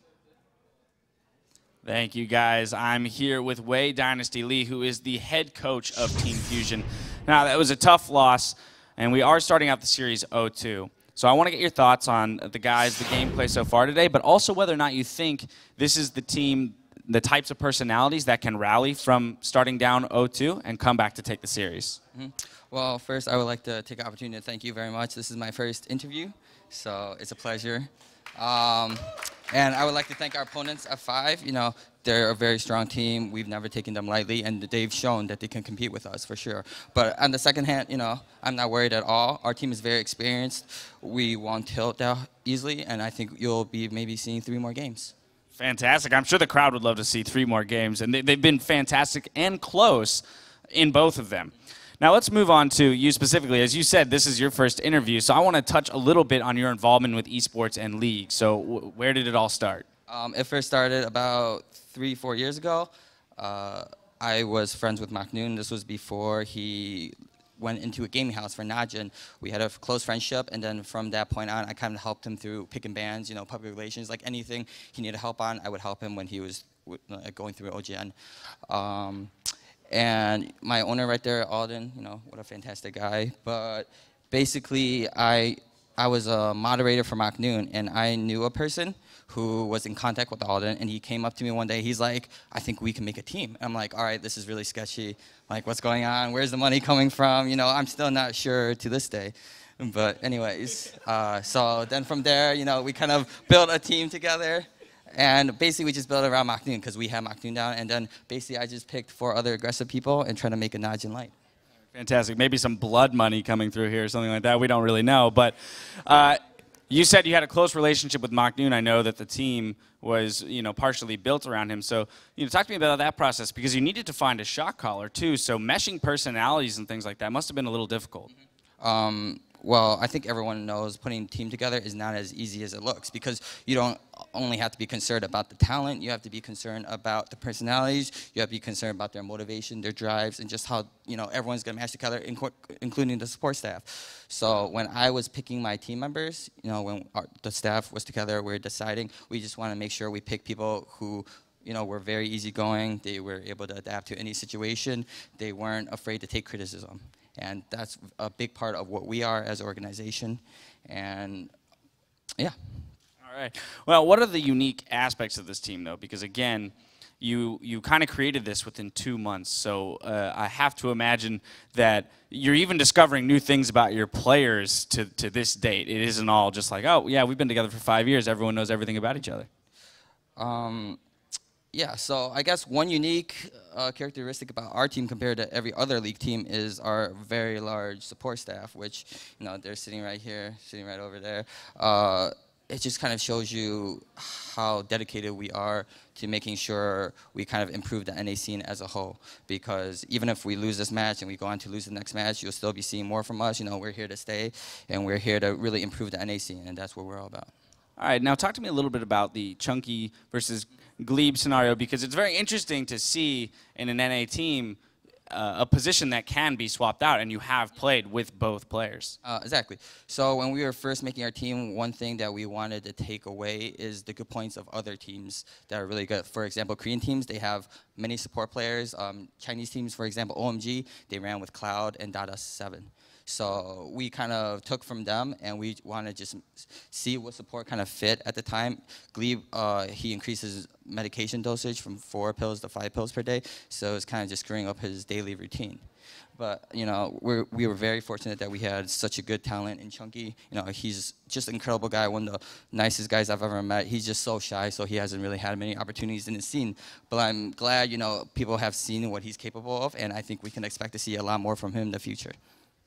Thank you, guys. I'm here with Wei Dynasty Lee, who is the head coach of Team Fusion. Now, that was a tough loss, and we are starting out the series 0-2. So I want to get your thoughts on the guys, the gameplay so far today, but also whether or not you think this is the team, the types of personalities that can rally from starting down 0-2 and come back to take the series. Well, first, I would like to take the opportunity to thank you very much. This is my first interview, so it's a pleasure. And I would like to thank our opponents, F5. You know, they're a very strong team. We've never taken them lightly, and they've shown that they can compete with us for sure. But on the second hand, you know, I'm not worried at all. Our team is very experienced. We won't tilt that easily, and I think you'll be maybe seeing 3 more games. Fantastic. I'm sure the crowd would love to see 3 more games, and they've been fantastic and close in both of them. Now let's move on to you specifically. As you said, this is your first interview, so I want to touch a little bit on your involvement with esports and league. So where did it all start? It first started about 3-4 years ago. I was friends with Maknoon. This was before he went into a gaming house for Najin. We had a close friendship, and then from that point on, I kind of helped him through picking bands, you know, public relations, like anything he needed help on, I would help him when he was going through OGN. And my owner right there, Alden, you know, what a fantastic guy. But basically, I was a moderator for Maknoon, and I knew a person who was in contact with Alden, and he came up to me one day. He's like, I think we can make a team. I'm like, all right, this is really sketchy. Like, what's going on? Where's the money coming from? You know, I'm still not sure to this day. But anyways, so then from there, you know, we kind of built a team together. And basically, we just built around Maknoon because we had Maknoon down. And then basically, I just picked 4 other aggressive people and tried to make a Najin light. Fantastic. Maybe some blood money coming through here or something like that. We don't really know. But you said you had a close relationship with Maknoon. I know that the team was, you know, partially built around him. So, you know, talk to me about that process because you needed to find a shot caller too. So meshing personalities and things like that must have been a little difficult. Well, I think everyone knows putting a team together is not as easy as it looks because you don't only have to be concerned about the talent, you have to be concerned about the personalities, you have to be concerned about their motivation, their drives, and just how, you know, everyone's going to match together, including the support staff. So when I was picking my team members, you know, when the staff was together, we were deciding, we just want to make sure we pick people who, you know, were very easygoing, they were able to adapt to any situation, they weren't afraid to take criticism. And that's a big part of what we are as an organization. And, yeah. All right. Well, what are the unique aspects of this team, though? Because, again, you kind of created this within 2 months. So I have to imagine that you're even discovering new things about your players to this date. It isn't all just like, oh, yeah, we've been together for 5 years. Everyone knows everything about each other. Yeah, so I guess one unique characteristic about our team compared to every other league team is our very large support staff, which, you know, they're sitting right here, sitting right over there. It just kind of shows you how dedicated we are to making sure we kind of improve the NA scene as a whole. Because even if we lose this match and we go on to lose the next match, you'll still be seeing more from us. You know, we're here to stay, and we're here to really improve the NA scene, and that's what we're all about. All right, now talk to me a little bit about the Chunky versus Glebe scenario, because it's very interesting to see in an NA team a position that can be swapped out, and you have played with both players. Exactly. So when we were first making our team, one thing that we wanted to take away is the good points of other teams that are really good. For example, Korean teams, they have many support players. Chinese teams, for example, OMG, they ran with Cloud and Dada 7. So we kind of took from them, and we want to just see what support kind of fit at the time. Glebe, he increases medication dosage from 4 pills to 5 pills per day, so it's kind of just screwing up his daily routine. But, you know, we were very fortunate that we had such a good talent in Chunky. You know, he's just an incredible guy, one of the nicest guys I've ever met. He's just so shy, so he hasn't really had many opportunities in the scene. But I'm glad, you know, people have seen what he's capable of, and I think we can expect to see a lot more from him in the future.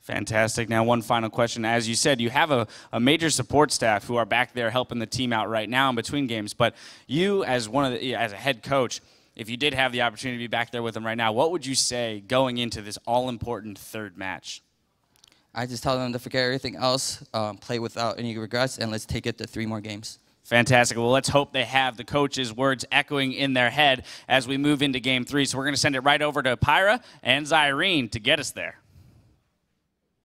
Fantastic. Now, one final question. As you said, you have a major support staff who are back there helping the team out right now in between games. But you, as as a head coach, if you did have the opportunity to be back there with them right now, what would you say going into this all-important 3rd match? I just tell them to forget everything else, play without any regrets, and let's take it to 3 more games. Fantastic. Well, let's hope they have the coach's words echoing in their head as we move into Game 3. So we're going to send it right over to Pyra and Zyrene to get us there.